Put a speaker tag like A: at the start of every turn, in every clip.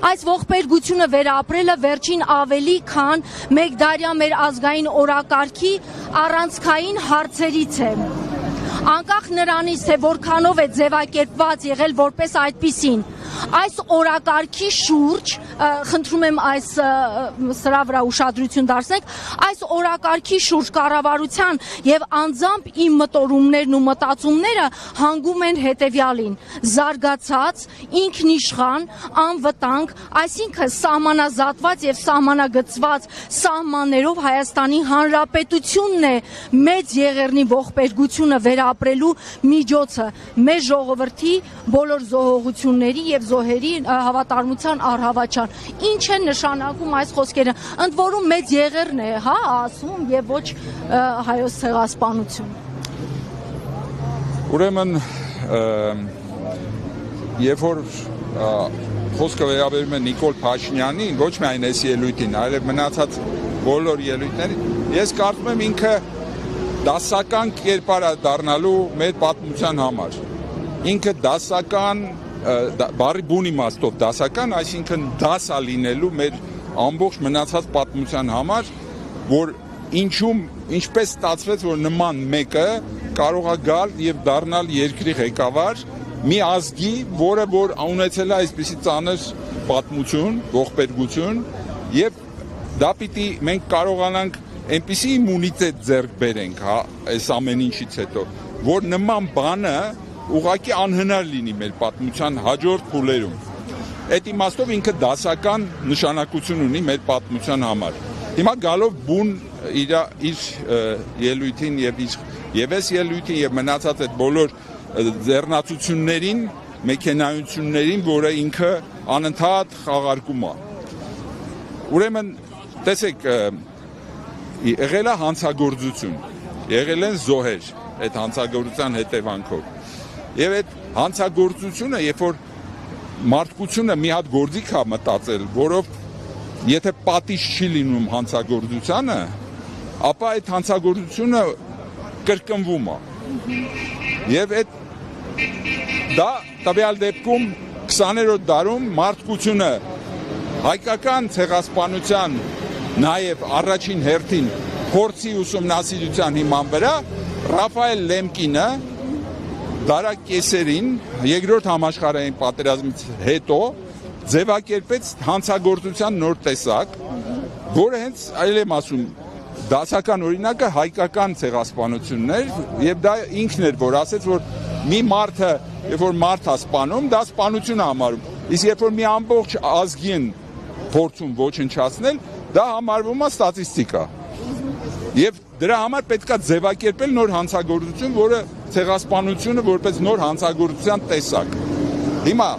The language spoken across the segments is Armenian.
A: Այս ողբերգությունը վերապրելը վերջին ավելի քան մեկ դարյա մեր ազգային օրակարգի առանցքային հարցերից է։ Անկախ նրանից, թե որքանով է ձևակերպված եղել որպես այդպիսին, այս օրակարգի շուրջ, խնդրում եմ այս սրա վրա ուշադրություն դարձնեք, այս օրակարգի շուրջ կառավարության եւ անձամբ իմ մտորումներն ու մտածումները հանգում են հետեւյալին. զարգացած, ինքնիշխան, անվտանգ, այսինքն սահմանազատված եւ սահմանագծված սահմաններով Հայաստանի Հանրապետությունն է մեծ եղեռնի ողբերգությունը վերապրելու միջոցը մեր ժողովրդի բոլոր զոհողությունների եւ զոհերի հավատարմության առհավատչան։ Ինչ է նշանակում այս խոսքերը։ Ընդ որում մեծ եղեռն է, հա, ասում եւ ոչ հայոց ցեղասպանություն։
B: Ուրեմն երբ որ խոսքը վերաբերում է Նիկոլ Փաշինյանին, ոչ միայն այս ելույթին, այլև մնացած բոլոր ելույթներին, ես կարծում եմ ինքը դասական կերպար է դառնալու մեր պատմության համար։ Ինքը դասական, բառի բուն իմաստով դասական, այսինքն դաս է լինելու մեր ամբողջ մնացած պատմության համար, որ ինչպես ստացվեց, որ նման մեկը կարող է գալ եւ դառնալ երկրի ղեկավար մի ազգի, որը որ ունեցել է այսպիսի ծանր պատմություն, ողբերգություն, եւ դա պիտի մենք կարողանանք այնպիսի իմունիտետ ձեռք բերենք, հա, այս ամեն ինչից հետո, որ նման բանը ուղղակի անհնար լինի մեր պատմության հաջորդ փուլերում։ Այդ իմաստով ինքը դասական նշանակություն ունի մեր պատմության համար։ Հիմա գալով բուն իր ելույթին եւ այս ելույթին եւ մնացած այդ բոլոր ձեռնացություններին, մեքենայություններին, որը ինքը անընդհատ խաղարկում է։ Ուրեմն, տեսեք, եղել է հանցագործություն, եղել են զոհեր այդ հանցագործության հետևանքով։ Եվ այդ հանցագործությունը, երբ որ մարդկությունը մի հատ գործիք է մտածել, որով եթե պատիժ չի լինում հանցագործությանը, ապա այդ հանցագործությունը կրկնվում է։ Եվ դա տվյալ դեպքում 20-րդ դարում մարդկությունը հայկական ցեղասպանության նաև առաջին հերթին փորձի ուսումնասիրության հիման վրա Ռաֆայել Լեմկինը դարակեսերին երկրորդ համաշխարհային պատերազմից հետո ձևակերպեց հանցագործության նոր տեսակ, որը հենց այլ եմ ասում դասական օրինակը հայկական ցեղասպանությունն էր եւ դա ինքն էր, որ ասեց, որ մի մարդը, երբ որ մարդ է սպանում, դա սպանություն է համարում։ Իսկ երբ որ մի ամբողջ ազգի են փորձում ոչնչացնել, դա համարվում է ստատիստիկա։ Եվ դրա համար պետք է ձևակերպել նոր հանցագործություն, որը ցեղասպանությունը որպես նոր հանցագործության տեսակ։ Հիմա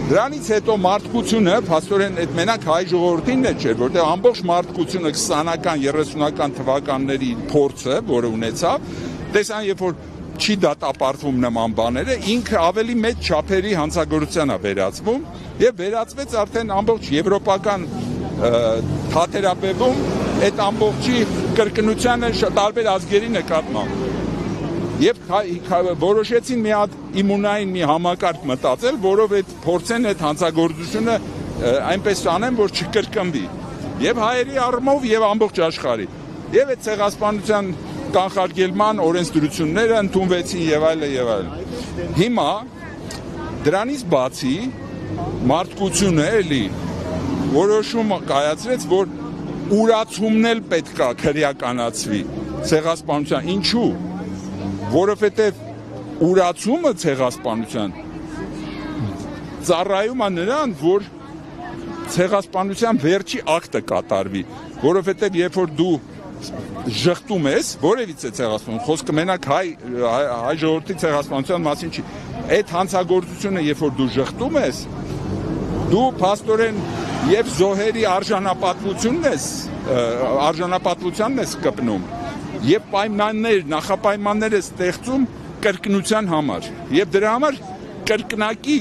B: դրանից հետո մարդկությունը, փաստորեն այդ մենակ հայ ժողովրդինն չէր, որտեղ ամբողջ մարդկությունը 20-ական, 30-ական թվականների փորձը, որը ունեցավ, տեսան, երբ որ չի դատապարտվում նման բաները, ինքը ավելի մեծ չափերի հանցագործության է վերածվում եւ վերածվեց արդեն ամբողջ եվրոպական թատերապևում այդ ամբողջի կրկնությանը տարբեր ազգերի նկատմամբ։ Եվ որոշեցին մի հատ իմունային մի համակարգ մտածել, որով այդ փորձեն այդ հանցագործությունը այնպես անեն, որ չկրկնվի։ Եվ հայերի առումով եւ ամբողջ աշխարհի։ Եվ այդ ցեղասպանության կանխարգելման օրենսդրությունները ընդունվեցին եւ այլն եւ այլն։ Հիմա դրանից բացի մարդկությունը էլի որոշում կայացրեց, որ ուրացումն էլ պետքա քրեականացվի ցեղասպանության։ Ինչու՞։ Որովհետև ուրացումը ցեղասպանության ծառայում է նրան, որ ցեղասպանության վերջի ակտը կատարվի, որովհետև երբ որ դու ժխտում ես, որևիցե ցեղասպանություն, խոսքը մենակ հայ ժողովրդի ցեղասպանության մասին չի, այդ հանցագործությունը երբ որ դու ժխտում ես, դու փաստորեն եւ զոհերի արժանապատվությանն ես կպնում եւ պայմաններ, նախապայմաններ է ստեղծում կրկնության համար եւ դրա համար կրկնակի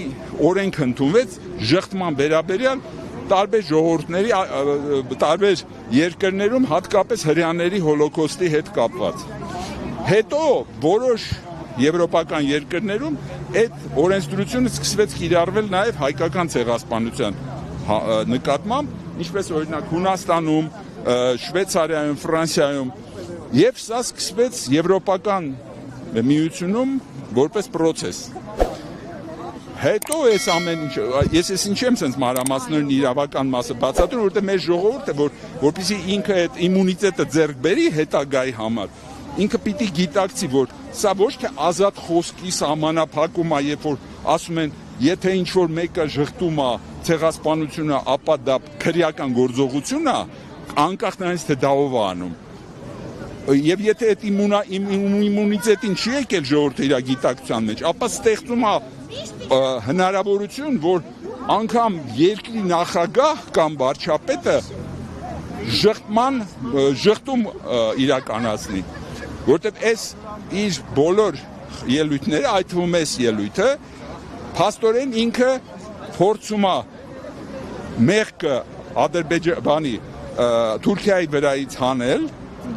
B: օրենք ընդունվեց ժխտման վերաբերյալ տարբեր ժողովուրդների, տարբեր երկրներում, հատկապես հրեաների հոլոկոստի հետ կապված։ Հետո որոշ եվրոպական երկրներում այդ օրենսդրությունը սկսվեց կիրառվել նաև հայկական ցեղասպանության նկատմամբ, ինչպես օրինակ Հունաստանում, Շվեյցարիայում, Ֆրանսիայում, եւ սա սկսվեց Եվրոպական միությունում որպես process։ Հետո այս ամեն ինչ, ես ինչ եմ sense մանրամասներն իրավական մասը բացատրում, որովհետեւ մեր ժողովուրդը, որպեսզի ինքը այդ իմունիտետը ձեռք բերի հետագայի համար, ինքը պիտի գիտակցի, որ սա ոչ թե ազատ խոսքի սահմանափակում է, երբ որ ասում են, եթե ինչ որ մեկը ժխտում է ցեղասպանությունը, ապա դա քրեական գործողություն է, անկախ նրանից թե դա ով է անում։ Եվ եթե այդ իմունիտետին չի եկել ժողովուրդը իր գիտակցության մեջ, ապա ստեղծում է հնարավորություն, որ անգամ երկրի նախագահ կամ վարչապետը ժխտում իրականացնի, որտեղ այս իր բոլոր ելույթները, այդ թվում էս ելույթը, փաստորեն ինքը փորձում է մեղքը Ադրբեջանի Թուրքիայի վրայից հանել,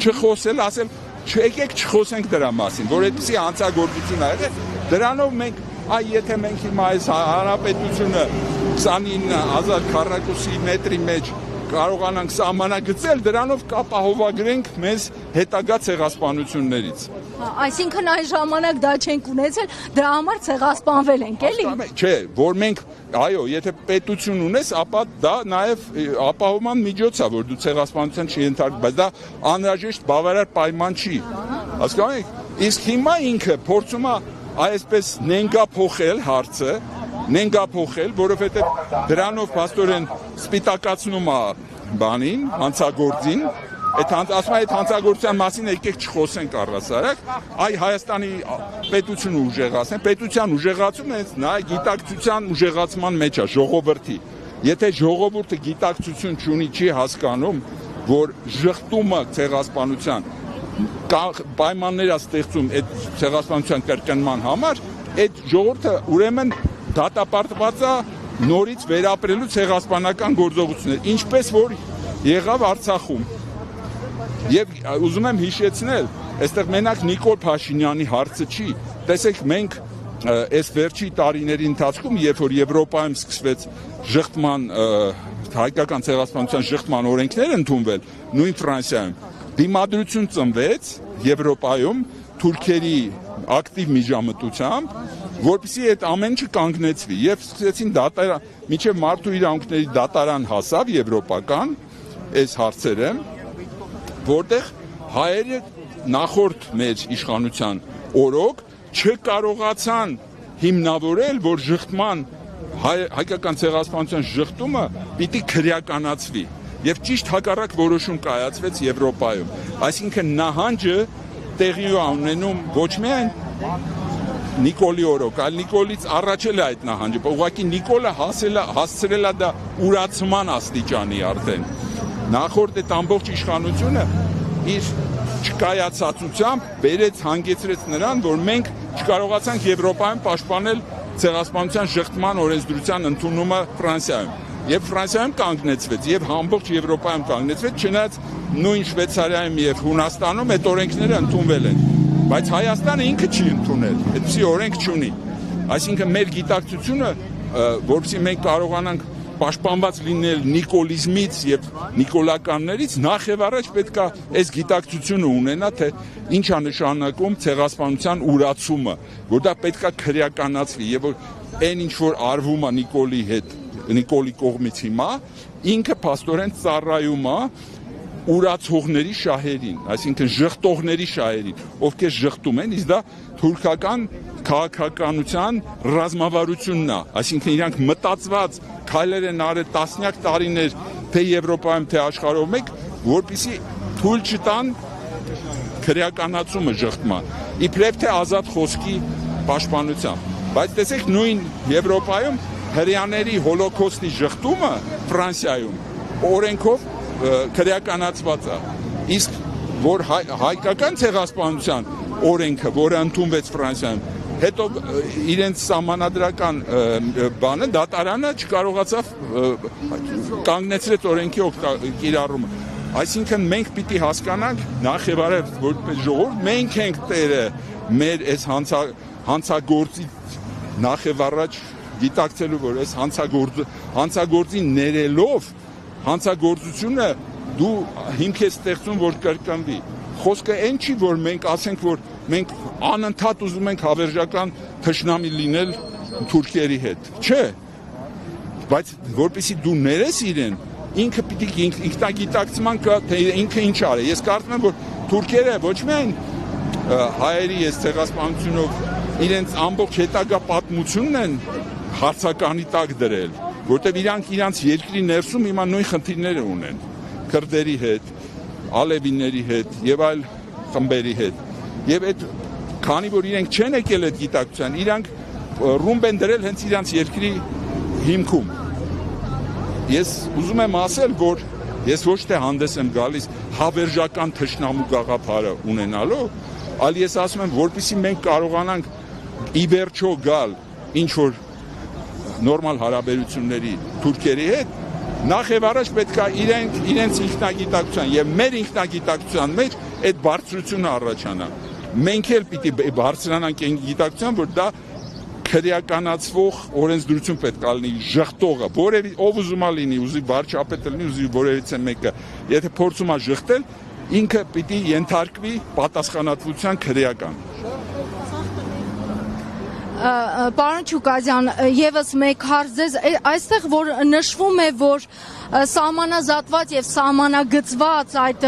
B: չխոսել, ասել, եկեք չխոսենք դրա մասին, որ այդպիսի հանցագործություն ա եղել, դրանով մենք, եթե մենք հիմա այս հանրապետությունը 29,000 քառակուսի մետրի մեջ կարողանանք սահմանագծել, դրանով կապահովագրենք մեզ հետագա ցեղասպանություններից։
A: Այսինքն այն ժամանակ դա չենք ունեցել, դրա համար ցեղասպանվել ենք, էլի։
B: Չէ, որ մենք, այո, եթե պետություն ունես, ապա դա նաև ապահովման միջոց է, որ դու ցեղասպանության չենթարկվես, բայց դա անհրաժեշտ բավարար պայման չի։ Հասկանում եք, իսկ հիմա ինքը փորձում է այսպես նենգափոխել հարցը, որովհետև դրանով փաստորեն սպիտակացնում է բանին, հանցագործին, ասում է այդ հանցագործության մասին եկեք չխոսենք առհասարակ, այ Հայաստանի պետությունը ուժեղացնեն, պետության ուժեղացումը նա գիտակցության ուժեղացման մեջ է, ժողովրդի։ Եթե ժողովուրդը գիտակցություն չունի, չի հասկանում, որ ժխտումը ցեղասպանության պայմաններ է ստեղծում այդ ցեղասպանության կրկնման համար, այդ ժողովուրդը ուրեմն դատապարտված է նորից վերապրելու ցեղասպանական գործողություններ, ինչպես որ եղավ Արցախում։ Եվ ուզում եմ հիշեցնել, այստեղ մենակ Նիկոլ Փաշինյանի հարցը չի։ Տեսեք, մենք այս վերջի տարիների ընթացքում, երբ որ Եվրոպայում սկսվեց ժխտման, հայկական ցեղասպանության ժխտման օրենքներ ընդունվել, նույն Ֆրանսիայում, դիմադրություն ծնվեց Եվրոպայում թուրքերի ակտիվ միջամտությամբ, որպեսզի այդ ամեն ինչը կանգնեցվի եւ սկսեցին դատարան, մինչեւ մարդու իրավունքների դատարան հասավ եվրոպական այս հարցերը, որտեղ հայերը նախորդ մեր իշխանության օրոք չկարողացան հիմնավորել, որ ժխտման հայկական ցեղասպանության ժխտումը պիտի քրեականացվի եւ ճիշտ հակառակ որոշում կայացվեց Եվրոպայում, այսինքն նահանջը տեղի ունենում ոչ միայն Նիկոլի օրոք, այլ Նիկոլից առաջ էլ է այդ նահանջը, ուղղակի Նիկոլը հասցրել է դա ուրացման աստիճանի արդեն։ Նախորդ այդ ամբողջ իշխանությունը իր չկայացածությամբ բերեց հանգեցրեց նրան, որ մենք չկարողացանք Եվրոպայում պաշտպանել ցեղասպանության ժխտման օրենսդրության ընդունումը Ֆրանսիայում։ Եվ Ֆրանսիայում կանգնեցվեց, եւ ամբողջ Եվրոպայում կանգնեցվեց, չնայած նույն Շվեյցարիայում եւ Հունաստանում այդ օրենքները ընդունվել են։ Բայց Հայաստանը ինքը չի ընդունել, այդպիսի օրենք չունի։ Այսինքն մեր գիտակցությունը, որովհետեւ մենք կարողանանք պաշտպանված լինել նիկոլիզմից եւ նիկոլականներից, նախ եւ առաջ պետք է այս գիտակցությունը ունենա, թե ինչ է նշանակում ցեղասպանության ուրացումը, որ դա պետք է քրեականացվի եւ որ այն ինչ որ արվում է Նիկոլի հետ, Նիկոլի կողմից հիմա, ինքը փաստորեն ծառայում է ուրացողների շահերին, այսինքն ժխտողների շահերին, ովքեր ժխտում են, իսկ դա թուրքական քաղաքականության ռազմավարությունն է, այսինքն իրանք մտածված քայլեր են արել տասնյակ տարիներ, թե Եվրոպայում, թե աշխարհում մեկ, որպեսզի թույլ չտան քրեականացումը ժխտման, իբրև թե ազատ խոսքի պաշտպանությամբ։ Բայց տեսեք, նույն Եվրոպայում հրեաների հոլոկոստի ժխտումը Ֆրանսիայում օրենքով քրեականացված է, իսկ որ հայկական ցեղասպանության օրենքը, որը ընդունվեց Ֆրանսիայում, հետո իրենց սահմանադրական բանը դատարանը չկարողացավ կանգնեցրեց օրենքի կիրառումը։ Այսինքն մենք պիտի հասկանանք նախ եւ արև որպես ժողովուրդ մենք ենք տերը մեր այս հանցագործի նախ եւ առաջ գիտակցելու, որ այս հանցագործին ներելով հանցագործությունը դու հիմք ես ստեղծում, որ կրկնվի։ Խոսքը այն չի, որ մենք ասենք, որ մենք անընդհատ ուզում ենք հավերժական թշնամի լինել թուրքերի հետ։ Չէ, բայց որպեսզի դու ներես իրեն, ինքը պիտի ինքնագիտակցման կա, թե ինքը ինչ արի։ Ես կարծում եմ, որ թուրքերը ոչ միայն հայերի այս ցեղասպանությունով իրենց ամբողջ հետագա պատմությունն են հարցականի տակ դրել, որտեղ իրանք երկրի ներսում հիմա նույն խնդիրները ունեն քրդերի հետ, ալևիների հետ եւ այլ խմբերի հետ։ Եվ այդ քանի որ իրենք չեն եկել այդ գիտակցության, իրանք ռումբ են դրել հենց իրանք երկրի հիմքում։ Ես ուզում եմ ասել, որ ես ոչ թե հանդես եմ գալիս հավերժական թշնամու գաղափարը ունենալով, այլ ես ասում եմ, որպեսզի մենք կարողանանք ի վերջո գալ ինչ որ նորմալ հարաբերությունների թուրքերի հետ, նախ եւ առաջ պետք է իրենց ինքնագիտակցության եւ մեր ինքնագիտակցության մեջ այդ բարձրությունը առաջանա։ Մենք էլ պիտի բարձրանանք այն գիտակցության, որ դա քրեականացվող օրենսդրություն պետք է լինի, ժխտողը, ով ուզում է լինի, ուզի վարչապետը լինի, ուզի որևիցե մեկը, եթե փորձում է ժխտել, ինքը պիտի ենթարկվի պատասխանատվության քրեական։
A: Պարոն Չուկազյան, եւս մեկ հարց ձեզ, այստեղ որ նշվում է, որ սահմանազատված եւ սահմանագծված այդ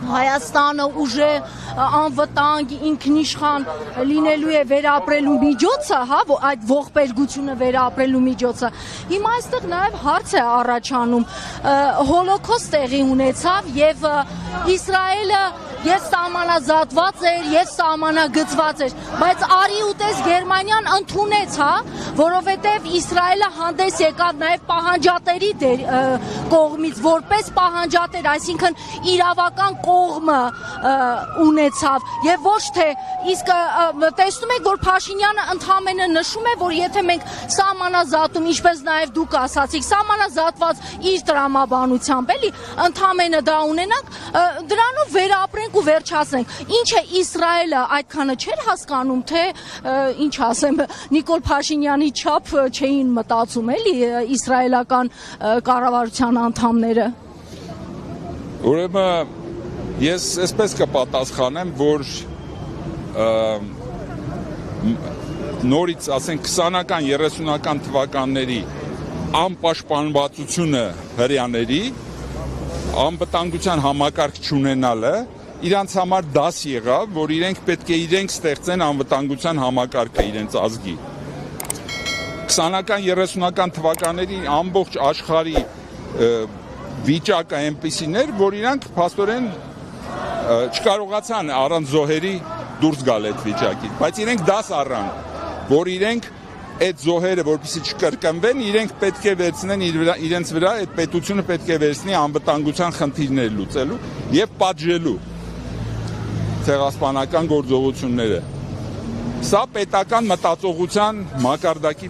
A: Հայաստանը ուժը անվտանգ ինքնիշխան լինելու է վերապրելու միջոցը, հա, այդ ողբերգությունը վերապրելու միջոցը։ Հիմա այստեղ նաև հարց է առաջանում, հոլոկոստ տեղի ունեցավ եւ Իսրայելը եւ սահմանազատված էր եւ սահմանագծված էր, բայց արի ուտես Գերմանիան ընդունեց, հա, որովհետեւ Իսրայելը հանդես եկավ նաեւ պահանջատերի կողմից որպես պահանջատեր, այսինքն իրավական կողմը ունեցավ եւ ոչ թե իսկ տեսնում եք, որ Փաշինյանը ընդհանրապես նշում է, որ եթե մենք սահմանազատում, ինչպես նաեւ դուք ասացիք, սահմանազատված իր տրամաբանությամբ էլի ընդհանրապես դա ունենանք, դրանով վերապրենք ու վերջացնենք։ Ինչ է Իսրայելը այդքանը չէր հասկանում, թե ինչ ասեմ, Նիկոլ Փաշինյանի չափ չէին մտածում էլի իսրայելական կառավարության անդամները։
B: Ուրեմն ես այսպես կպատասխանեմ, որ նորից, ասենք 20-ական, 30-ական թվականների անպաշտպանվածությունը հրեաների, անվտանգության համակարգ չունենալը իրանց համար դաս եղավ, որ իրենք պետք է իրենք ստեղծեն անվտանգության համակարգը իրենց ազգի։ 20-ական, 30-ական թվականների ամբողջ աշխարհի վիճակը այնպիսին էր, որ իրանք փաստորեն չկարողացան առանց զոհերի դուրս գալ այդ վիճակից, բայց իրենք դաս առան, որ իրենք այդ զոհերը, որպեսզի չկրկնվեն, իրենք պետք է վերցնեն իրենց վրա, այդ պետությունը պետք է վերցնի անվտանգության խնդիրներ լուծելու եւ պատժելու ցեղասպանական գործողությունները։ Սա պետական մտածողության մակարդակի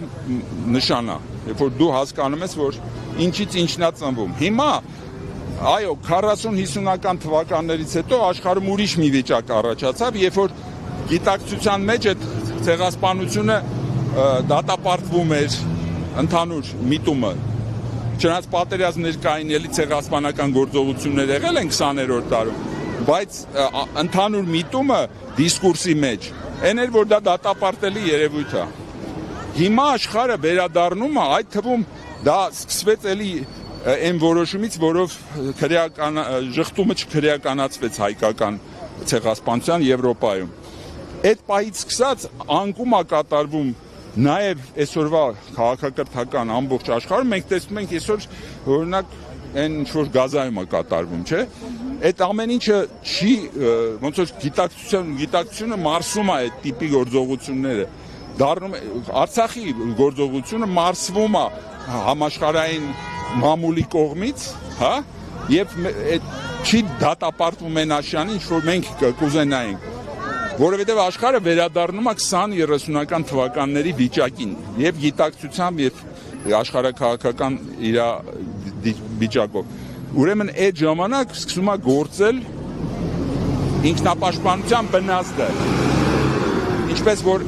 B: նշան է, երբ որ դու հասկանում ես, որ ինչից ինչն է ծնվում։ Հիմա այո, 40-50-ական թվականներից հետո աշխարհում ուրիշ մի վիճակ առաջացավ, երբ որ գիտակցության մեջ այդ ցեղասպանությունը դատապարտվում էր ընդհանուր միտումը։ Չնայած պատերազմներ կային, էլի ցեղասպանական գործողություններ եղել են 20-րդ դարում, բայց ընդհանուր միտումը դիսկուրսի մեջ այն էր, որ դա դատապարտելի երևույթ է։ Հիմա աշխարհը վերադառնում է, այդ թվում դա սկսվեց էլի այն որոշումից, որով ժխտումը չքրեականացվեց հայկական ցեղասպանության Եվրոպայում։ Այդ պահից սկսած անկում է կատարվում նաև այսօրվա քաղաքակրթական ամբողջ աշխարհում, մենք տեսնում ենք այսօր օրինակ այն ինչ որ Գազայում է կատարվում, չէ՞։ Այդ ամեն ինչը չի ոնց որ գիտակցությունը մարսում է այդ տիպի գործողությունները։ Դառնում Արցախի գործողությունը մարսվում է համաշխարհային մամուլի կողմից, հա, եւ չի դատապարտվում այն աշյանի, ինչ որ մենք կուզենայինք, որովհետեւ աշխարհը վերադառնում է 20-30-ական թվականների վիճակին եւ գիտակցությամբ եւ աշխարհակաղակական իր վիճակով։ Ուրեմն այդ ժամանակ սկսում է գործել ինքնապաշտպանության բնազդը, ինչպես որ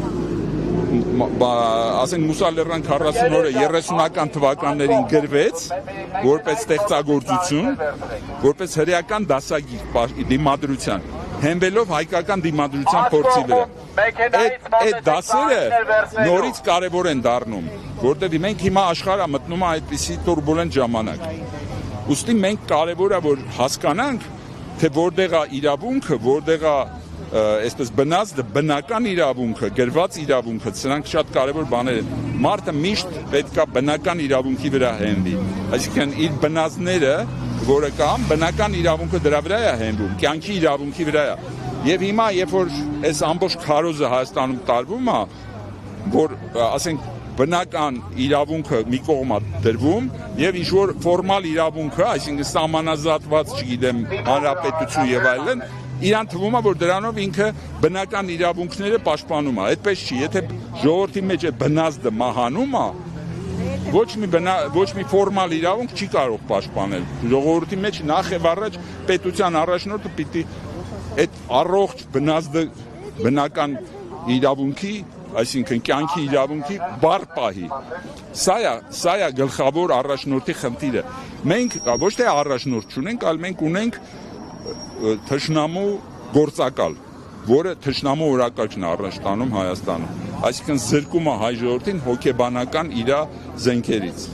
B: ասենք Մուսալերան 40 օրը 30-ական թվականներին գրվեց որպես ստեղծագործություն, որպես հրեական դասագիր դիմադրության, հենվելով հայկական դիմադրության փորձի վրա։ Այդ դասերը նորից կարևոր են դառնում, որտեղ մենք հիմա աշխարհը մտնում է այդպիսի տուրբուլենտ ժամանակ։ Ուստի մենք կարևոր է որ հասկանանք, թե որտեղ է իրավունքը, որտեղ է այսպես բնազդը, բնական իրավունքը, գրված իրավունքը, սրանք շատ կարևոր բաներ են։ Մարդը միշտ պետք է բնական իրավունքի վրա հենվի։ Այսինքն իր բնազդները, որը կան, բնական իրավունքը դրա վրա է հենվում, կյանքի իրավունքի վրա է։ Եվ հիմա, երբ որ այս ամբողջ քարոզը Հայաստանում տարվում է, որ ասենք բնական իրավունքը մի կողմ է դրվում եւ ինչ որ ֆորմալ իրավունքը, այսինքն սահմանազատված, չգիտեմ, հանրապետություն եւ այլն, իրան թվում է որ դրանով ինքը բնական իրավունքները պաշտպանում է։ Այդպես չի, եթե ժողովրդի մեջ է բնազդը մահանում է, ոչ մի ֆորմալ իրավունք չի կարող պաշտպանել։ Ժողովրդի մեջ նախ եւ առաջ պետության առաջնորդը պիտի այդ առողջ բնազդը բնական իրավունքի, այսինքն կյանքի իրավունքի բառ պահի։ Սա է գլխավոր առաջնորդի խնդիրը։ Մենք ոչ թե առաջնորդ չունենք, այլ մենք ունենք թշնամու գործակալ, որը թշնամու օրակարգն է առաջ տանում Հայաստանում։ Այսինքն զրկում է հայ ժողովրդին հոգեբանական իր զենքերից։